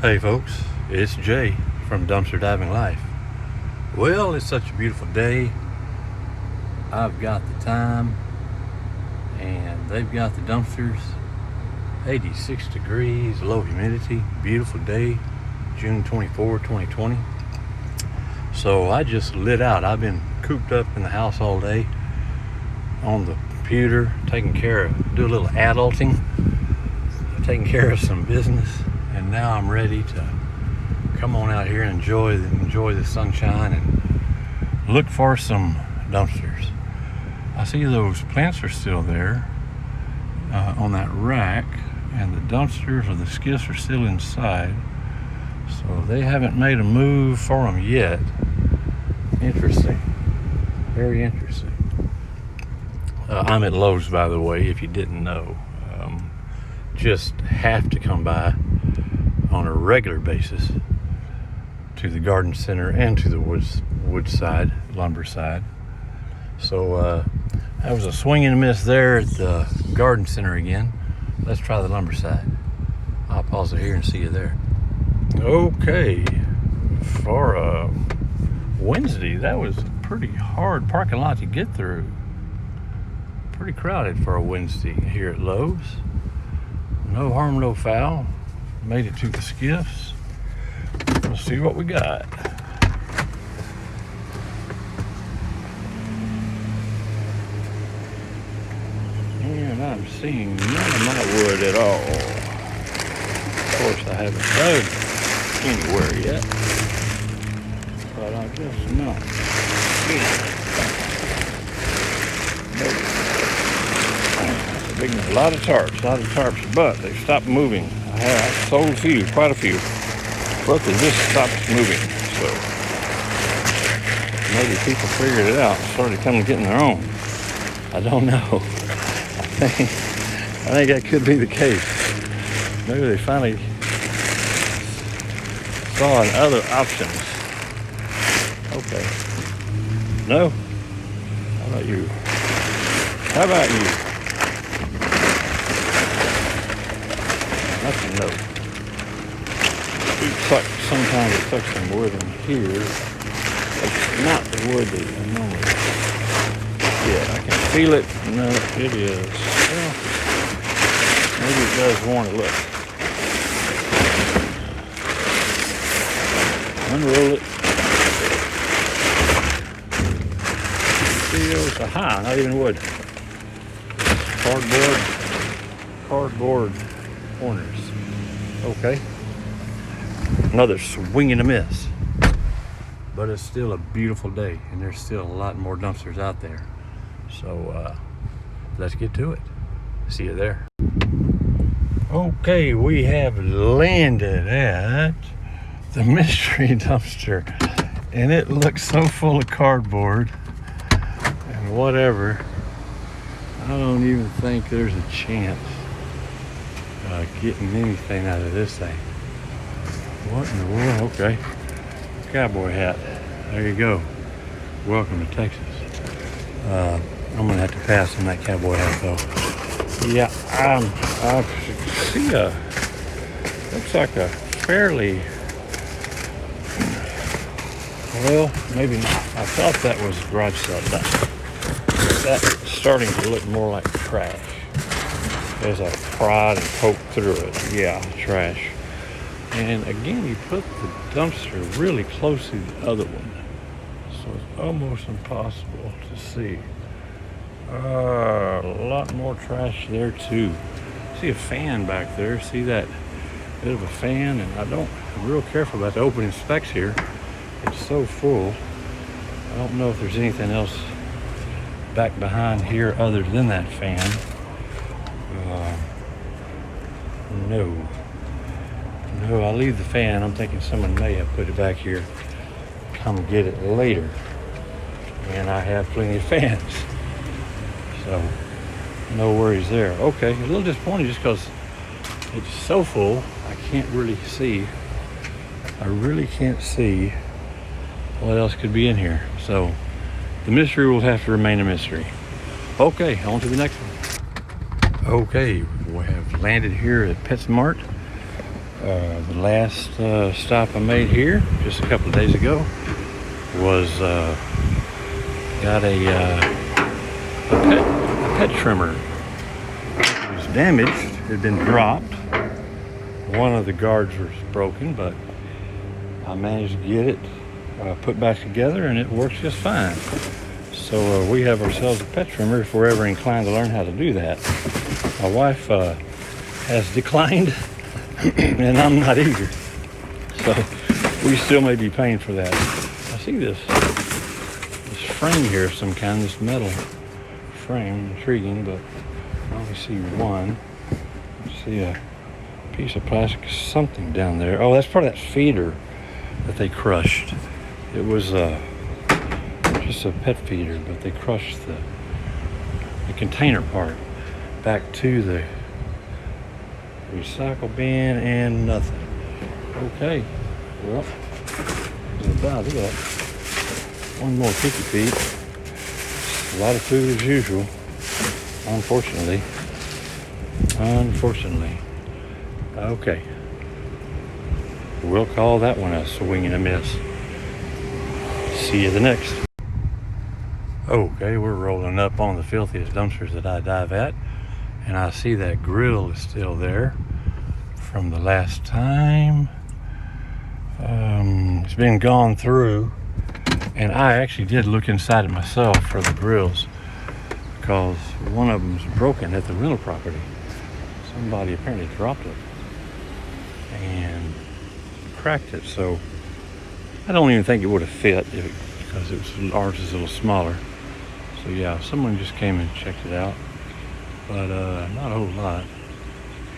Hey folks, it's Jay from Dumpster Diving Life. Well, it's such a beautiful day. I've got the time and they've got the dumpsters. 86 degrees, low humidity, beautiful day, June 24, 2020. So I just lit out. I've been cooped up in the house all day on the computer, taking care of, do a little adulting, taking care of some business. And now I'm ready to come on out here and enjoy the sunshine and look for some dumpsters. I see those plants are still there on that rack, and the dumpsters or the skiffs are still inside. So they haven't made a move for them yet. Interesting. Very interesting. I'm at Lowe's, by the way, if you didn't know. Just have to come by on a regular basis to the garden center and to the wood side, lumber side. So that was a swing and a miss there at the garden center again. Let's try the lumber side. I'll pause it here and see you there. Okay, for a Wednesday, that was a pretty hard parking lot to get through. Pretty crowded for a Wednesday here at Lowe's. No harm, no foul. Made it to the skiffs. Let's see what we got. And I'm seeing none of my wood at all. Of course, I haven't dug anywhere yet, but I guess not. A lot of tarps, but they stopped moving. I sold quite a few, but they just stopped moving. So maybe people figured it out and started coming getting their own. I don't know. I think that could be the case. Maybe they finally saw other options. Okay. No? How about you? How about you? That's a no. Sometimes it tucks some wood in here. It's not the wood that you normally get. I can feel it. No, it is. Well, maybe it does want to look. Unroll it. Feels aha, not even wood. Cardboard corners. Okay. Another swing and a miss. But it's still a beautiful day, and there's still a lot more dumpsters out there. So let's get to it. See you there. Okay, we have landed at the mystery dumpster, and it looks so full of cardboard and whatever. I don't even think there's a chance getting anything out of this thing. What in the world? Okay. Cowboy Hat. There you go. Welcome to Texas. I'm gonna have to pass on that cowboy hat though. Yeah, I see looks like a fairly, well, maybe not. I thought that was garage sale dust. That's starting to look more like trash. As I prod and poke through it. Yeah, trash. And again, you put the dumpster really close to the other one, so it's almost impossible to see. A lot more trash there too. See a fan back there. See that bit of a fan? And I'm real careful about the opening specs here. It's so full. I don't know if there's anything else back behind here other than that fan. No, I'll leave the fan. I'm thinking someone may have put it back here. Come get it later. And I have plenty of fans. So, no worries there. Okay, a little disappointed just because it's so full. I can't really see. I really can't see what else could be in here. So, the mystery will have to remain a mystery. Okay, on to the next one. Okay, we have landed here at PetSmart. The last stop I made here just a couple of days ago was got a pet trimmer. It was damaged. It had been dropped. One of the guards was broken, but I managed to get it put back together, and it works just fine. So we have ourselves a pet trimmer if we're ever inclined to learn how to do that. My wife has declined, and I'm not eager. So we still may be paying for that. I see this frame here of some kind, this metal frame, intriguing, but I only see one. I see a piece of plastic, something down there. Oh, that's part of that feeder that they crushed. It was just a pet feeder, but they crushed the container part back to the recycle bin and nothing. Okay, well, that's about it. One more picky peek. A lot of food as usual, unfortunately. Okay, we'll call that one a swing and a miss. See you the next. Okay, we're rolling up on the filthiest dumpsters that I dive at, and I see that grill is still there from the last time. It's been gone through, and I actually did look inside it myself for the grills because one of them's broken at the rental property. Somebody apparently dropped it and cracked it, so I don't even think it would have fit because ours is a little smaller. So yeah, someone just came and checked it out, but not a whole lot.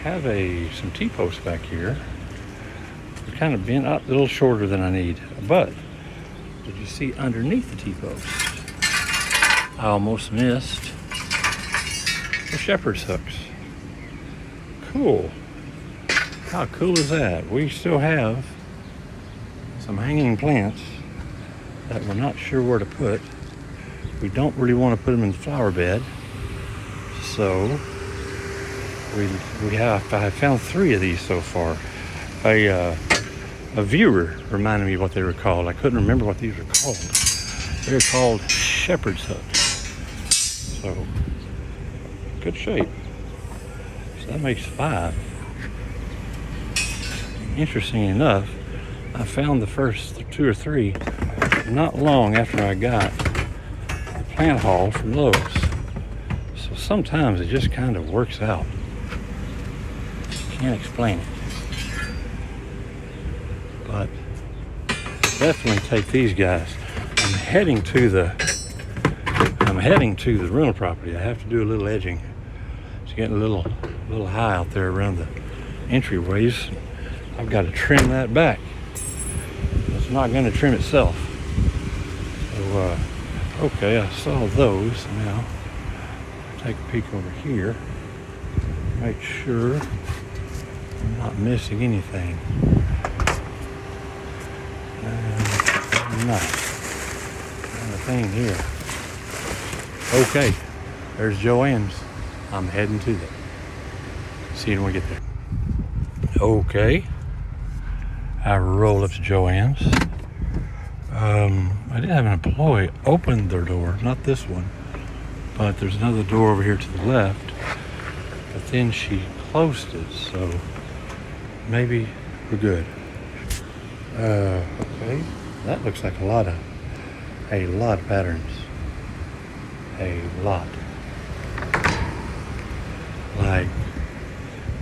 Have some T-posts back here. They're kind of bent up a little shorter than I need, but did you see underneath the T-post? I almost missed the Shepard's hooks. Cool. How cool is that? We still have some hanging plants that we're not sure where to put. We don't really want to put them in the flower bed, so I found 3 of these so far. A viewer reminded me what they were called. I couldn't remember what these were called. They're called Shepard's hooks. So good shape. So that makes 5. Interesting enough, I found the first 2 or 3 not long after I got the plant haul from Lowe's. So sometimes it just kind of works out. Can't explain it. But definitely take these guys. I'm heading to the rental property. I have to do a little edging. It's getting a little high out there around the entryways. I've got to trim that back. It's not going to trim itself. So, okay, I saw those. Now, take a peek over here. Make sure I'm not missing anything. Not a thing here. Okay, there's Joann's. I'm heading to that. See you when we get there. Okay, I roll up to Joann's. I did have an employee open their door, not this one, but there's another door over here to the left, but then she closed it, so maybe we're good. Okay, that looks like a lot of patterns. A lot. Like,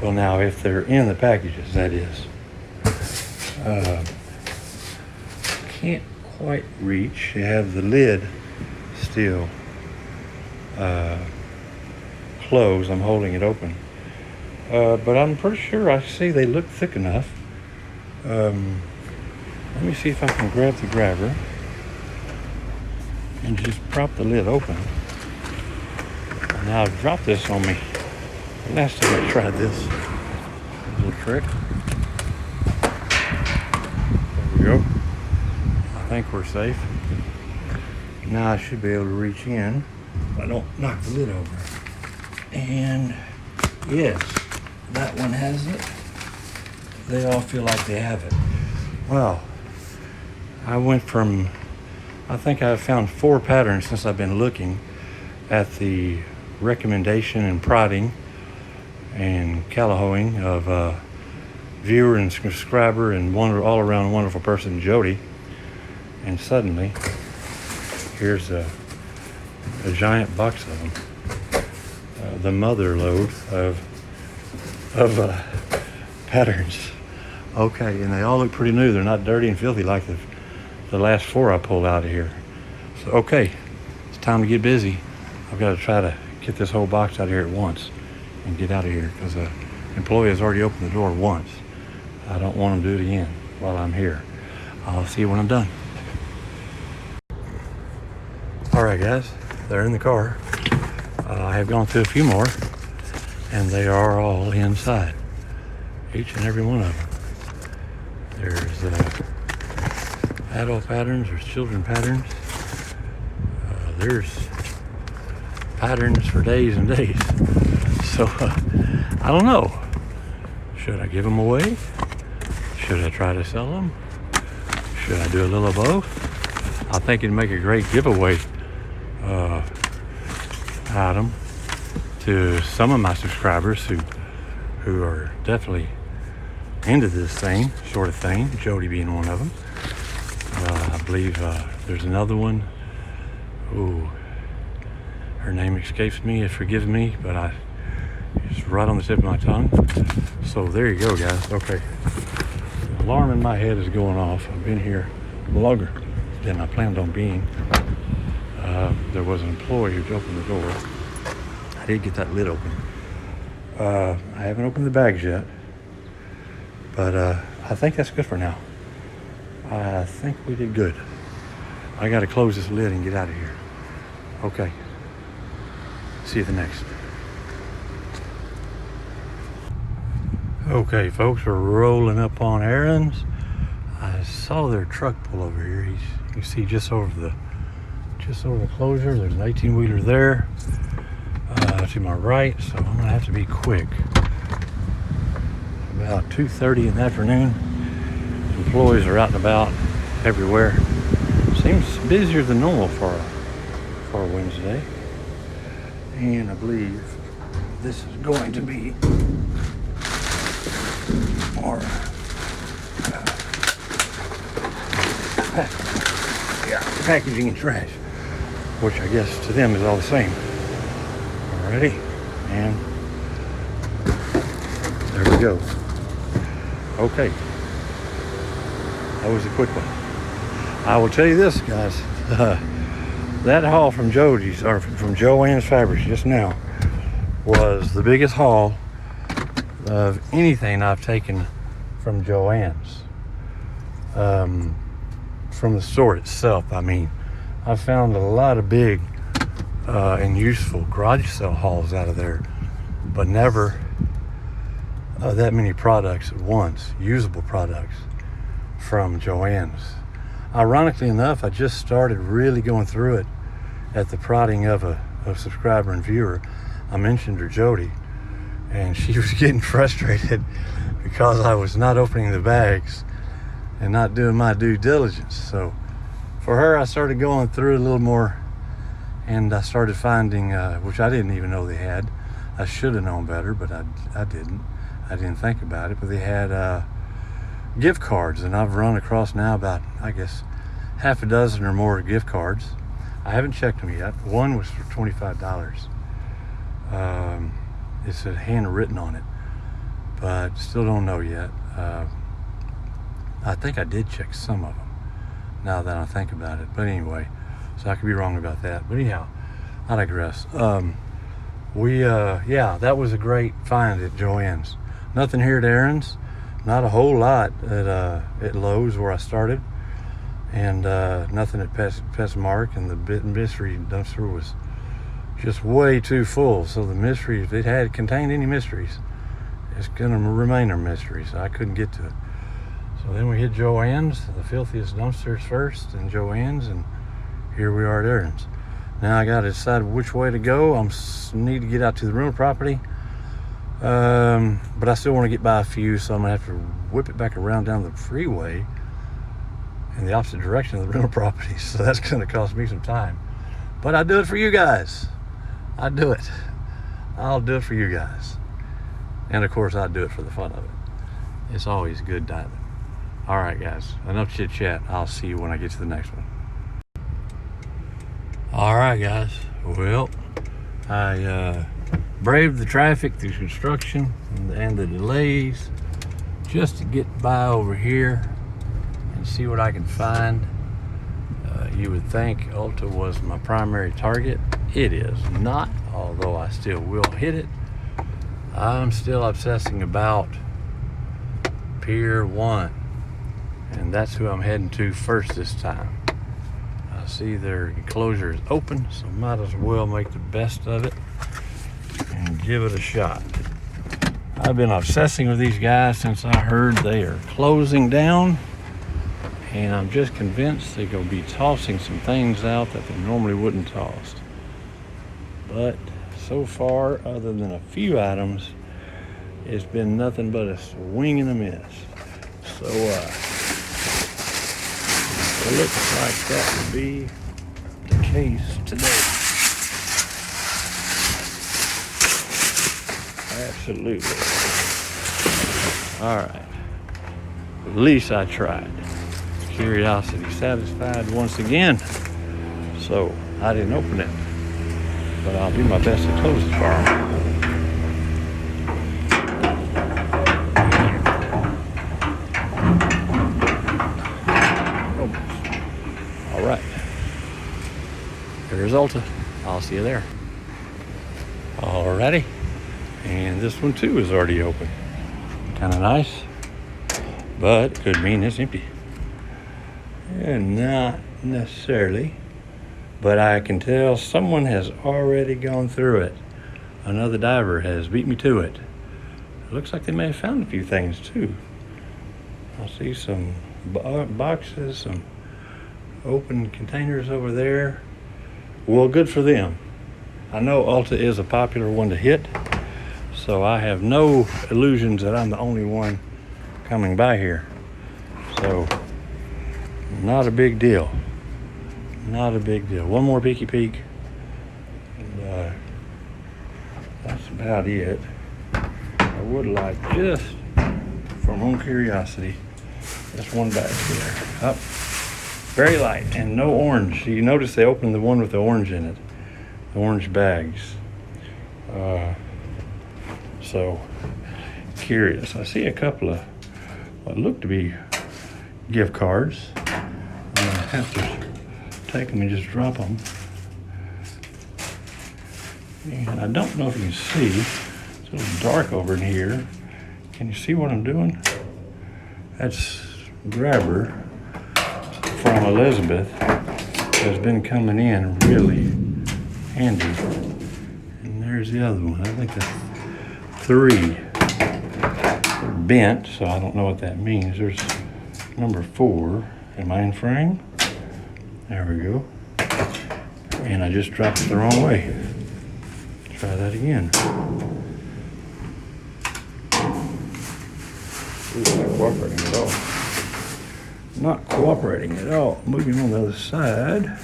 well, now if they're in the packages, that is. Can't quite reach. You have the lid still closed. I'm holding it open. But I'm pretty sure I see they look thick enough. Let me see if I can grab the grabber and just prop the lid open. Now I've dropped this on me. The last time I tried this, a little trick. There we go. I think we're safe. Now I should be able to reach in if I don't knock the lid over. And yes, that one has it. they all feel like they have it. Well, I went from, I think I've found 4 patterns since I've been looking at the recommendation and prodding and callahoing of viewer and subscriber and all around wonderful person Jody. And suddenly, here's a giant box of them. The mother load of patterns. Okay, and they all look pretty new. They're not dirty and filthy like the last 4 I pulled out of here. So, okay, it's time to get busy. I've got to try to get this whole box out of here at once and get out of here because an employee has already opened the door once. I don't want them to do it again while I'm here. I'll see you when I'm done. All right, guys, they're in the car. I have gone through a few more, and they are all inside. Each and every one of them. There's adult patterns, there's children patterns. There's patterns for days and days. So, I don't know. Should I give them away? Should I try to sell them? Should I do a little of both? I think it'd make a great giveaway item to some of my subscribers who are definitely into this sort of thing, Jody being one of them. I believe there's another one. Ooh, her name escapes me, forgive me, but it's right on the tip of my tongue. So there you go, guys. Okay, the alarm in my head is going off. I've been here longer than I planned on being. There was an employee who opened the door. I did get that lid open. I haven't opened the bags yet, but I think that's good for now. I think we did good. I got to close this lid and get out of here. Okay. See you at the next. Okay, folks, we're rolling up on errands. I saw their truck pull over here. You can see just over the closure. There's an 18-wheeler there to my right, so I'm gonna have to be quick. About 2:30 in the afternoon. Employees are out and about everywhere. Seems busier than normal for a Wednesday. And I believe this is going to be more packaging and trash, which I guess to them is all the same. Alrighty, and there we go. Okay, that was a quick one. I will tell you this, guys. That haul from Jody's, or from Joann Fabrics just now, was the biggest haul of anything I've taken from Joann's. From the store itself, I mean. I found a lot of big and useful garage sale hauls out of there, but never that many products at once, usable products from Joann's. Ironically enough, I just started really going through it at the prodding of a subscriber and viewer. I mentioned her, Jody, and she was getting frustrated because I was not opening the bags and not doing my due diligence. So for her, I started going through a little more, and I started finding, which I didn't even know they had. I should have known better, but I didn't. I didn't think about it, but they had gift cards, and I've run across now about, I guess, half a dozen or more gift cards. I haven't checked them yet. One was for $25. It's handwritten on it, but still don't know yet. I think I did check some of them, now that I think about it. But anyway, so I could be wrong about that. But anyhow, I digress. Yeah, that was a great find at Joann's. Nothing here at Aaron's. Not a whole lot at Lowe's where I started, and nothing at Pestmark, and the mystery dumpster was just way too full. So the mystery, if it had contained any mysteries, it's gonna remain a mystery. So I couldn't get to it. So then we hit Joann's, the filthiest dumpsters first, and Joann's, and here we are at Aaron's. Now I got to decide which way to go. I need to get out to the rental property. But I still want to get by a few, so I'm gonna have to whip it back around down the freeway in the opposite direction of the rental property. So that's gonna cost me some time. But I do it for you guys. I do it. I'll do it for you guys. And of course, I do it for the fun of it. It's always good diving. All right, guys, enough chit chat. I'll see you when I get to the next one. All right, guys. Well, I braved the traffic, the construction, and the delays just to get by over here and see what I can find. You would think Ulta was my primary target. It is not, although I still will hit it. I'm still obsessing about Pier 1, and that's who I'm heading to first this time. I see their enclosure is open, so might as well make the best of it and give it a shot. I've been obsessing with these guys since I heard they are closing down, and I'm just convinced they're going to be tossing some things out that they normally wouldn't toss. But so far, other than a few items, it's been nothing but a swing and a miss. So it looks like that would be the case today. Absolutely. All right. At least I tried. Curiosity satisfied once again. So I didn't open it, but I'll do my best to close it for them. All right. There's Ulta. I'll see you there. Alrighty. And this one too is already open. Kind of nice, but could mean it's empty. And not necessarily, but I can tell someone has already gone through it. Another diver has beat me to it. It looks like they may have found a few things too. I see some boxes, some open containers over there. Well, good for them. I know Ulta is a popular one to hit, so I have no illusions that I'm the only one coming by here. So, not a big deal. Not a big deal. One more peeky peek. And, that's about it. I would like, just from own curiosity, this one back here. Up. Very light and no orange. You notice they opened the one with the orange in it. The orange bags. So, curious. I see a couple of what look to be gift cards. I'm going to have to take them and just drop them. And I don't know if you can see. It's a little dark over in here. Can you see what I'm doing? That's grabber from Elizabeth. Has been coming in really handy. And there's the other one. I think that's 3. They're bent, so I don't know what that means. There's number 4. Am I in frame? There we go. And I just dropped it the wrong way. Try that again. Ooh, not cooperating at all. Not cooperating at all. Moving on the other side.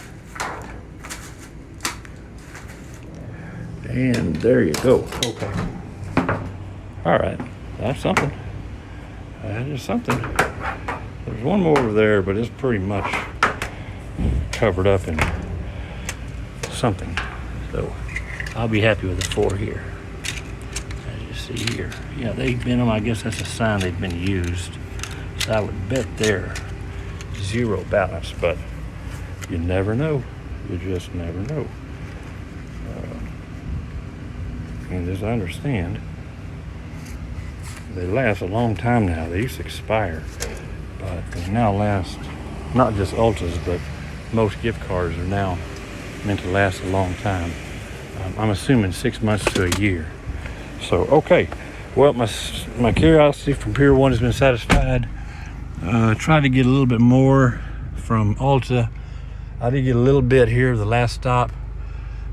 And there you go. Okay. All right. That's something. That is something. There's one more over there, but it's pretty much covered up in something. So I'll be happy with the 4 here. As you see here. Yeah, they've been them. I guess that's a sign they've been used. So I would bet they're 0 balance, but you never know. You just never know. And as I understand, they last a long time now. They used to expire, but they now last, not just Ultas, but most gift cards are now meant to last a long time. I'm assuming 6 months to a year. So, okay. Well, my curiosity from Pier 1 has been satisfied. Tried to get a little bit more from Ulta. I did get a little bit here, the last stop,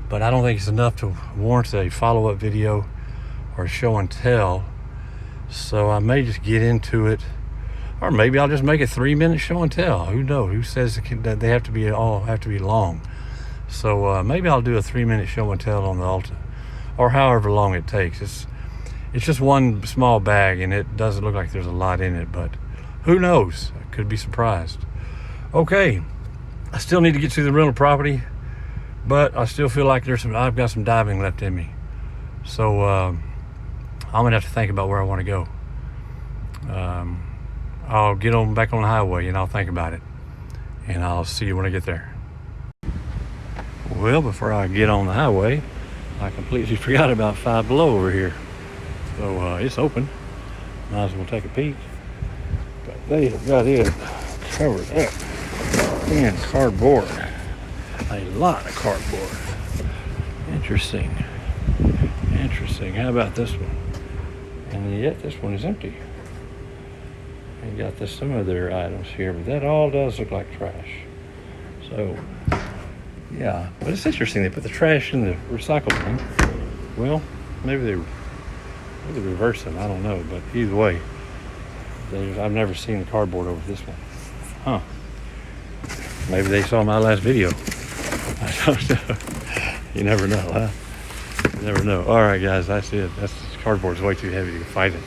but I don't think it's enough to warrant a follow-up video. or show and tell. So I may just get into it, or maybe I'll just make a 3-minute show and tell. Who knows? Who says that they have to be long? So maybe I'll do a 3-minute show and tell on the Alta, or however long it takes. It's just one small bag, and it doesn't look like there's a lot in it, but who knows? I could be surprised. Okay, I still need to get to the rental property, but I still feel like I've got some diving left in me. So I'm gonna have to think about where I want to go. I'll get back on the highway and I'll think about it, and I'll see you when I get there. Well, before I get on the highway, I completely forgot about Five Below over here. So it's open. Might as well take a peek. But they have got it covered up in cardboard. A lot of cardboard. Interesting. How about this one? And yet this one is empty. And got some other items here, but that all does look like trash. So yeah, but it's interesting. They put the trash in the recycle bin. Well, maybe they reverse them. I don't know, but either way, I've never seen the cardboard over this one. Huh? Maybe they saw my last video. I don't know. You never know, huh? You never know. All right, guys, that's it. Cardboard's way too heavy to fight it.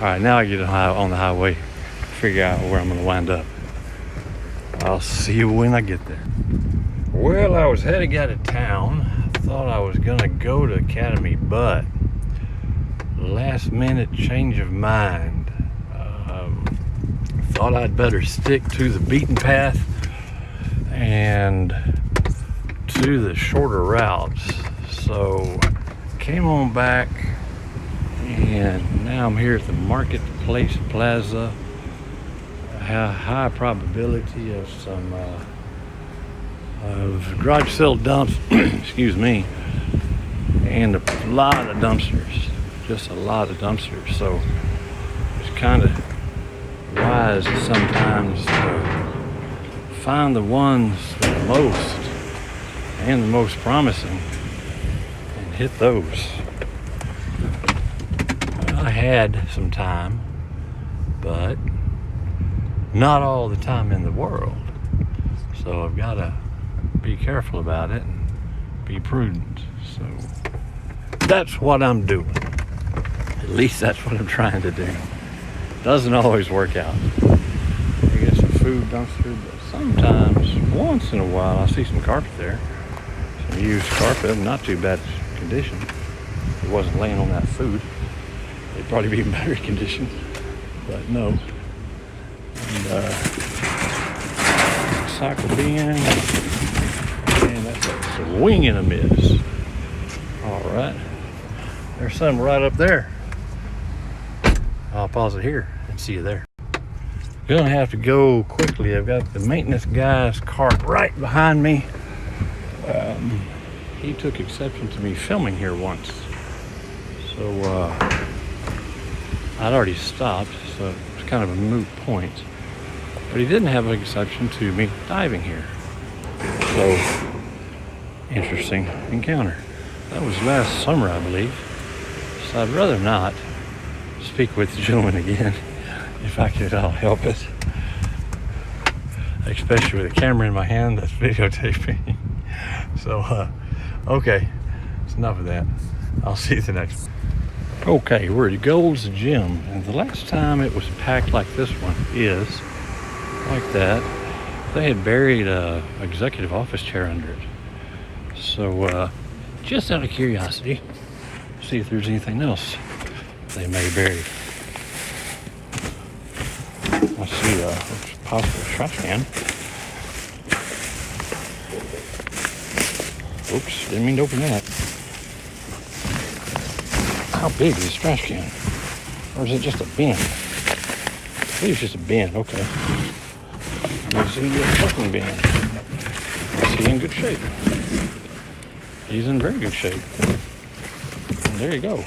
All right, now I get on the highway, figure out where I'm gonna wind up. I'll see you when I get there. Well, I was heading out of town. Thought I was gonna go to Academy, but last minute change of mind. Thought I'd better stick to the beaten path and to the shorter routes. So came on back, and now I'm here at the Marketplace Plaza. High probability of some of garage sale dumps, excuse me, and a lot of dumpsters, just a lot of dumpsters. So it's kind of wise sometimes to find the ones that are most and the most promising and hit those. I had some time, but not all the time in the world. So I've got to be careful about it and be prudent. So that's what I'm doing. At least that's what I'm trying to do. Doesn't always work out. I get some food dumpster, but sometimes, once in a while, I see some carpet there. Some used carpet, not too bad condition. If it wasn't laying on that food, it'd probably be in better condition. But no. And recycle bin, and that's a swing and a miss. All right, there's some right up there. I'll pause it here and see you there. Gonna have to go quickly. I've got the maintenance guy's cart right behind me. He took exception to me filming here once, so I'd already stopped, so it's kind of a moot point. But he didn't have an exception to me diving here. So, interesting encounter. That was last summer, I believe. So I'd rather not speak with the gentleman again, if I could help it. Especially with a camera in my hand that's videotaping. So, okay, it's enough of that. I'll see you the next one. Okay, we're at Gold's Gym, and the last time it was packed like this one is like that. They had buried a executive office chair under it. So, just out of curiosity, see if there's anything else they may bury. Let's see, possible trash can. Oops, didn't mean to open that. How big is this trash can? Or is it just a bin? I believe it's just a bin, okay. Let's see the fucking bin. Is he in good shape? He's in very good shape. And there you go.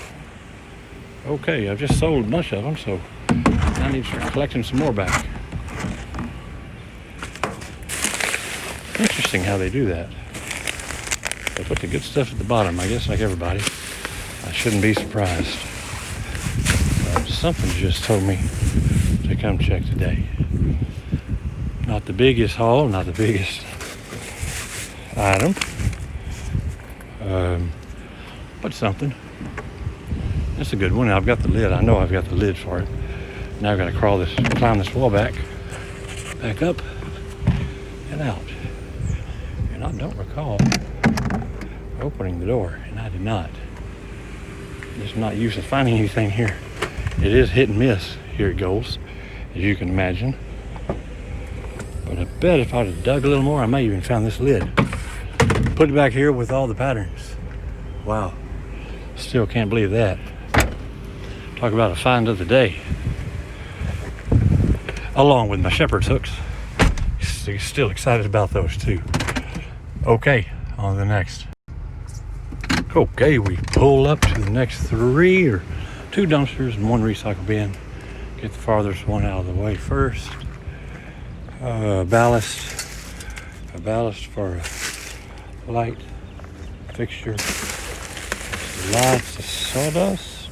Okay, I've just sold a bunch of them, so I need to start collecting some more back. Interesting how they do that. They put the good stuff at the bottom, I guess, like everybody. I shouldn't be surprised. Something just told me to come check today. Not the biggest haul, not the biggest item, but something. It's a good one. I've got the lid. I know I've got the lid for it. Now I've got to climb this wall back up and out. And I don't recall opening the door, and I did not. Just not used to finding anything here. It is hit and miss here at Goals, as you can imagine. But I bet if I'd have dug a little more, I may even found this lid. Put it back here with all the patterns. Wow. Still can't believe that. Talk about a find of the day. Along with my Shepard's hooks. Still excited about those too. Okay, on to the next. Okay, we pull up to the next two dumpsters and one recycle bin. Get the farthest one out of the way first. Ballast. A ballast for a light fixture. Lots of sawdust.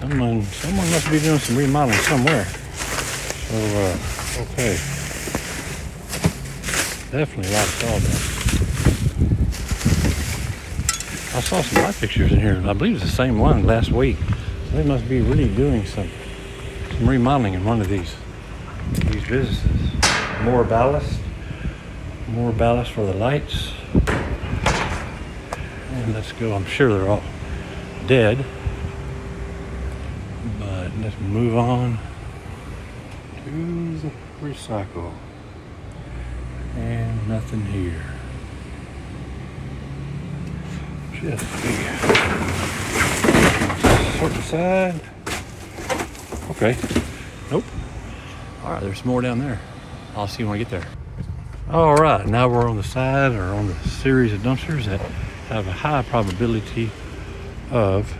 Someone must be doing some remodeling somewhere. So, okay. Definitely a lot of sawdust. I saw some light fixtures in here. I believe it's the same one last week. So they must be really doing some remodeling in one of these businesses. More ballast for the lights. And let's go. I'm sure they're all dead, but let's move on to the recycle. And nothing here. Just sort the side. Okay. Nope. All right, there's more down there. I'll see you when I get there. All right, now we're on the side or on the series of dumpsters that have a high probability of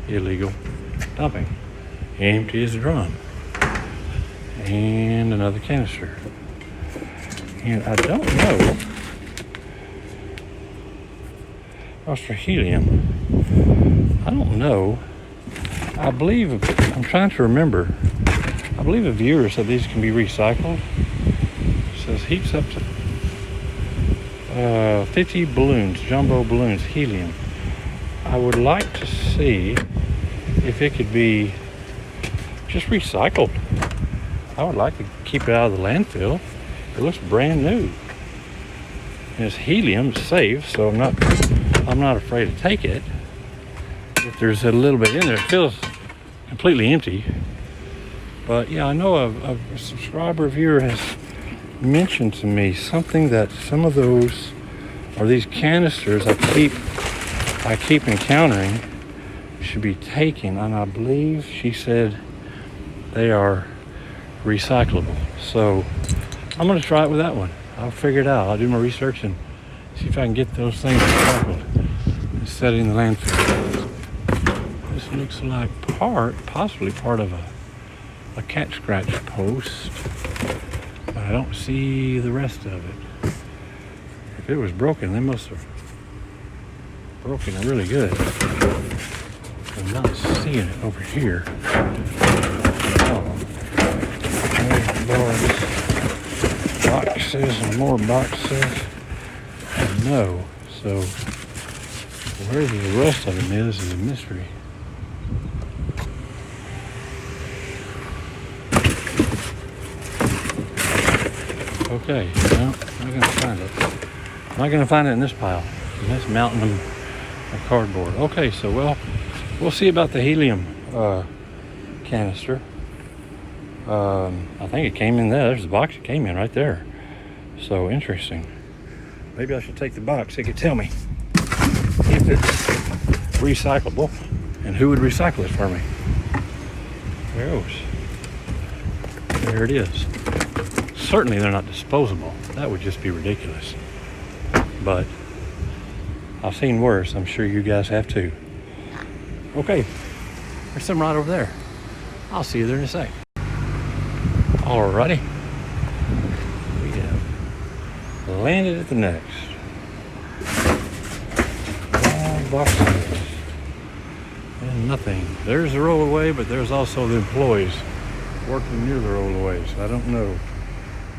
illegal dumping. Empty as a drum. And another canister. And I don't know. As for helium, I don't know. I'm trying to remember. I believe a viewer said these can be recycled. It says heats up to 50 balloons, jumbo balloons, helium. I would like to see if it could be just recycled. I would like to keep it out of the landfill. It looks brand new. And it's helium, it's safe, so I'm not afraid to take it. If there's a little bit in there, it feels completely empty. But yeah, I know a subscriber viewer has mentioned to me something that some of those are these canisters I keep encountering should be taken, and I believe she said they are recyclable. So I'm going to try it with that one. I'll figure it out. I'll do my research and see if I can get those things recycled instead of in the landfill. This looks like possibly part of a cat scratch post, but I don't see the rest of it. If it was broken, they must have broken it really good. I'm not seeing it over here. Boxes and more boxes. No. So where the rest of them is a mystery. Okay, no, I'm not gonna find it. I'm not gonna find it in this pile. That's mounting them of cardboard. Okay, so we'll see about the helium canister. I think it came in there. There's the box it came in right there. So interesting. Maybe I should take the box. It could tell me if it's recyclable and who would recycle it for me. There it goes. There it is. Certainly they're not disposable. That would just be ridiculous. But I've seen worse. I'm sure you guys have too. Okay, there's some right over there. I'll see you there in a sec. Alrighty. We have landed at the next. Long boxes. and nothing. There's the rollaway, but there's also the employees working near the rollaway, so I don't know.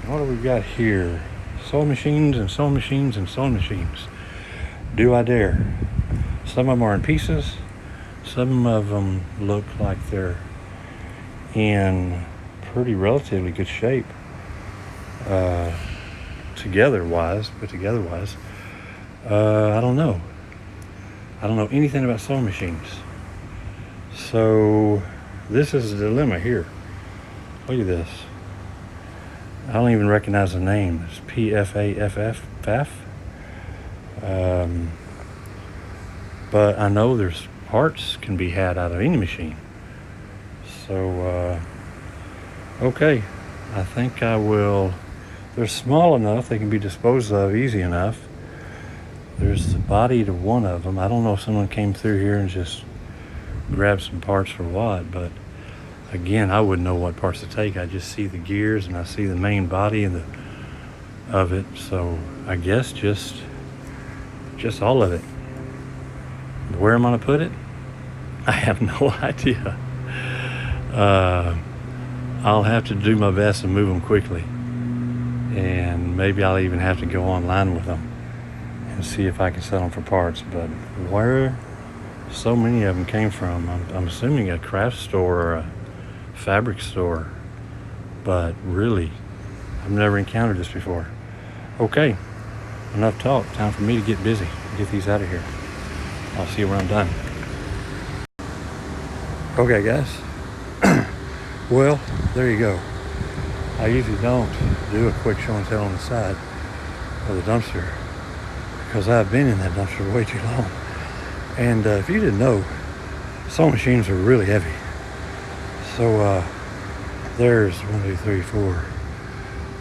What do we got here? Sewing machines and sewing machines and sewing machines. Do I dare? Some of them are in pieces. Some of them look like they're in pretty relatively good shape. Put together wise. I don't know. I don't know anything about sewing machines. So this is a dilemma here. Look at this. I don't even recognize the name. It's Pfaff, Pfaff. But I know there's parts can be had out of any machine. So, okay. I think I will. They're small enough. They can be disposed of easy enough. There's the body to one of them. I don't know if someone came through here and just grabbed some parts for what, but again, I wouldn't know what parts to take. I just see the gears and I see the main body and of it. So I guess just all of it. Where am I gonna put it? I have no idea. I'll have to do my best to move them quickly, and maybe I'll even have to go online with them and see if I can sell them for parts. But where so many of them came from, I'm assuming a craft store or a fabric store, but really I've never encountered this before. Okay, enough talk. Time for me to get busy, get these out of here. I'll see you when I'm done. Okay guys, well, there you go. I usually don't do a quick show and tell on the side of the dumpster because I've been in that dumpster way too long. And if you didn't know, sewing machines are really heavy. So there's 1, 2, 3, 4,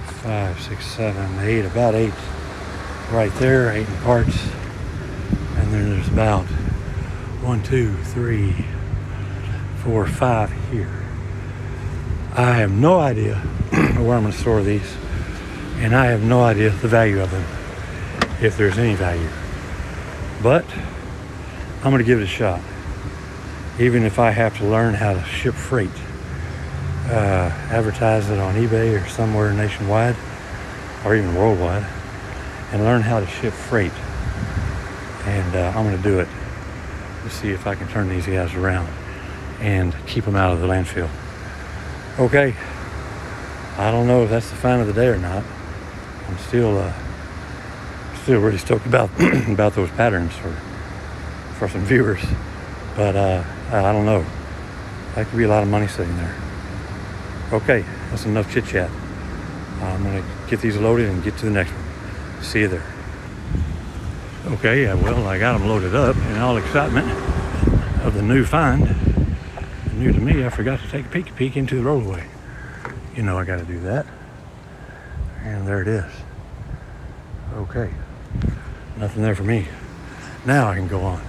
5, 6, 7, 8, about 8 right there, 8 in parts. And then there's about 1, 2, 3, 4, 5 here. I have no idea where I'm going to store these, and I have no idea the value of them, if there's any value. But I'm going to give it a shot, even if I have to learn how to ship freight, advertise it on eBay or somewhere nationwide or even worldwide, and learn how to ship freight. And I'm going to do it to see if I can turn these guys around and keep them out of the landfill. Okay, I don't know if that's the find of the day or not. I'm still really stoked about about those patterns for some viewers, but I don't know. That could be a lot of money sitting there. Okay, that's enough chit chat. I'm gonna get these loaded and get to the next one. See you there. Okay, well, I got them loaded up in all excitement of the new find. New to me, I forgot to take a peek into the rollaway. You know I got to do that. And there it is. Okay, nothing there for me. Now I can go on.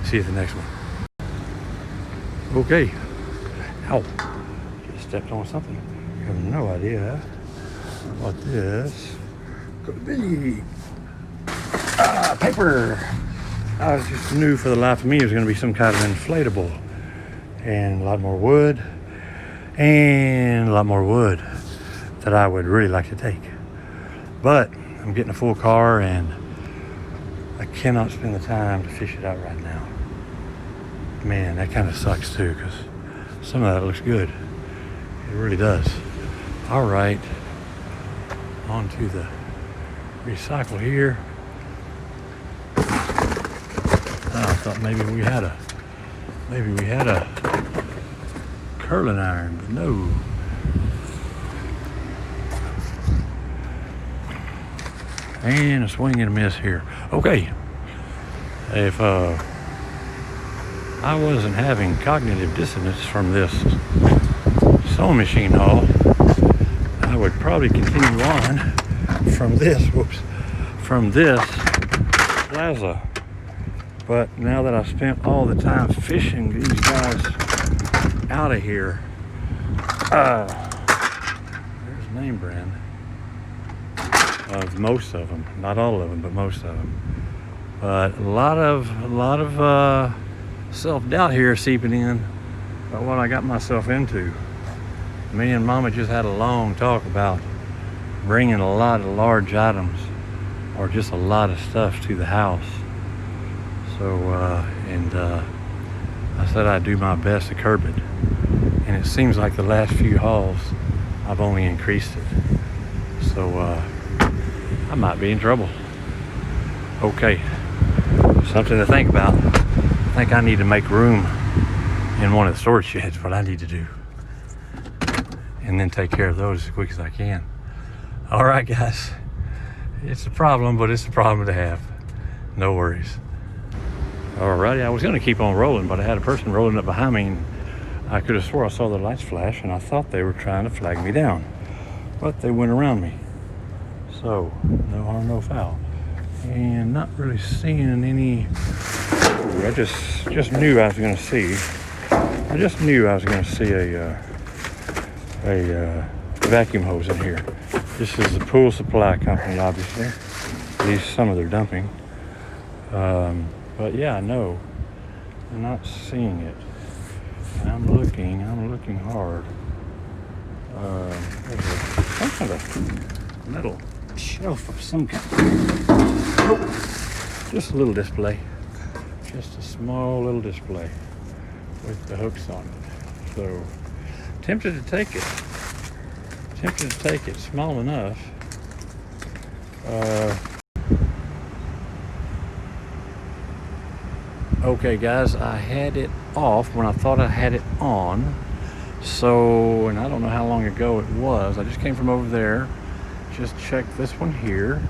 See you at the next one. Okay. Ow. Just stepped on something. I have no idea what this could be. Paper. I just knew for the life of me it was going to be some kind of inflatable. And a lot more wood. And a lot more wood that I would really like to take. But I'm getting a full car and I cannot spend the time to fish it out right now. Man, that kind of sucks too, because some of that looks good. It really does. All right, on to the recycle here. I thought maybe we had a curling iron, but no. And a swing and a miss here. Okay, if I wasn't having cognitive dissonance from this sewing machine haul, I would probably continue on from this plaza. But now that I've spent all the time fishing these guys out of here, there's name brand of most of them, not all of them, but most of them. But a lot of self-doubt here seeping in about what I got myself into. Me and Mama just had a long talk about bringing a lot of large items or just a lot of stuff to the house. So, I said I'd do my best to curb it. And it seems like the last few hauls, I've only increased it. So, I might be in trouble. Okay, something to think about. I think I need to make room in one of the storage sheds, what I need to do. And then take care of those as quick as I can. All right, guys. It's a problem, but it's a problem to have. No worries. Alrighty, I was going to keep on rolling, but I had a person rolling up behind me, and I could have swore I saw the lights flash, and I thought they were trying to flag me down. But they went around me. So, no harm, no foul. And not really seeing any... I just knew I was going to see... I just knew I was going to see a vacuum hose in here. This is the Pool Supply Company, obviously. At least some of their dumping. But yeah, no, I'm not seeing it. And I'm looking hard. Some kind of metal shelf of some kind. Oh, just a little display. Just a small little display with the hooks on it. So, tempted to take it. Small enough. Okay, guys, I had it off when I thought I had it on. So, and I don't know how long ago it was. I just came from over there. Just checked this one here.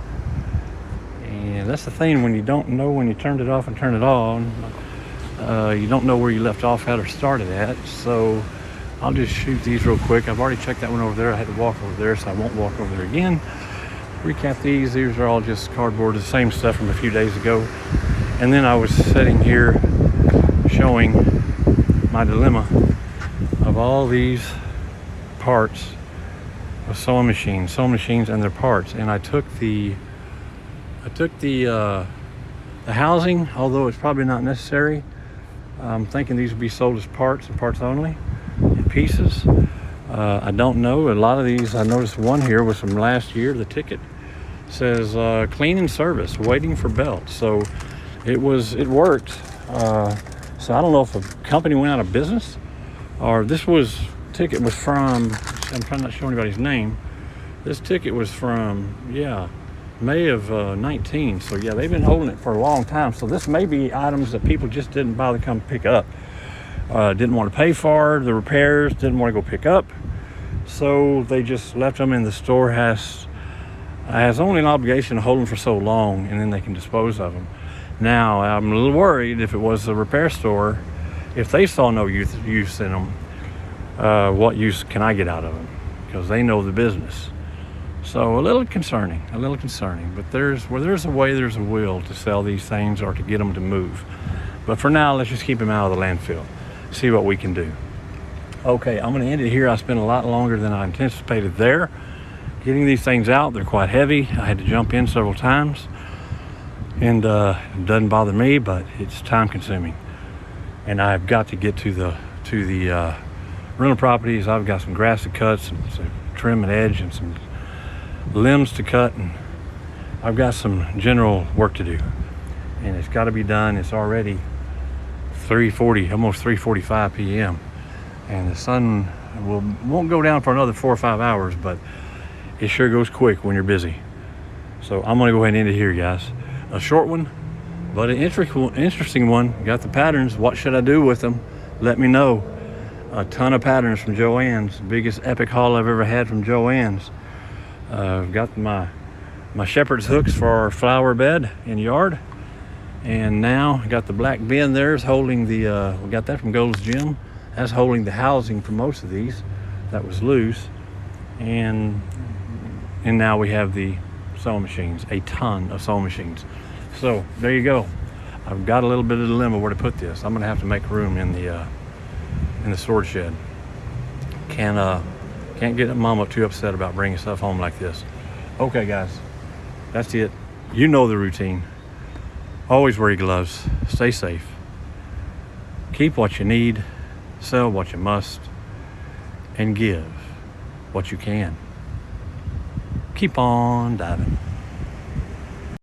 And that's the thing, when you don't know when you turned it off and turned it on, you don't know where you left off at or started at. So I'll just shoot these real quick. I've already checked that one over there. I had to walk over there, so I won't walk over there again. Recap these. These are all just cardboard, the same stuff from a few days ago. And then I was sitting here showing my dilemma of all these parts of sewing machines and their parts. And I took the housing, although it's probably not necessary. I'm thinking these would be sold as parts and parts only, in pieces. I don't know. A lot of these, I noticed one here was from last year. The ticket says cleaning service, waiting for belt. So it worked. So I don't know if a company went out of business, or ticket was from, I'm trying not to show anybody's name. This ticket was from, May of 19. So yeah, they've been holding it for a long time. So this may be items that people just didn't bother to come pick up. Didn't want to pay for the repairs, didn't want to go pick up. So they just left them in the store. Has only an obligation to hold them for so long, and then they can dispose of them. Now, I'm a little worried if it was a repair store, if they saw no use in them, what use can I get out of them? Because they know the business. So a little concerning, but where there's a way, there's a will to sell these things or to get them to move. But for now, let's just keep them out of the landfill, see what we can do. Okay, I'm gonna end it here. I spent a lot longer than I anticipated there. Getting these things out, they're quite heavy. I had to jump in several times. And it doesn't bother me, but it's time consuming. And I've got to get to the rental properties. I've got some grass to cut, some trim and edge, and some limbs to cut, and I've got some general work to do. And it's got to be done. It's already 3:40, almost 3:45 p.m. And the sun won't go down for another 4 or 5 hours, but it sure goes quick when you're busy. So I'm gonna go ahead and end it here, guys. A short one, but an interesting one. Got the patterns. What should I do with them? Let me know. A ton of patterns from Joann's. Biggest epic haul I've ever had from Joann's. I've got my Shepard's hooks for our flower bed in yard. And now I got the black bin there is holding the, we got that from Gold's Gym. That's holding the housing for most of these. That was loose. And now we have the sewing machines, a ton of sewing machines. So there you go. I've got a little bit of a dilemma where to put this. I'm gonna have to make room in the storage shed. Can't get Mama too upset about bringing stuff home like this. Okay, guys, that's it. You know the routine. Always wear your gloves. Stay safe. Keep what you need, sell what you must, and give what you can. Keep on diving.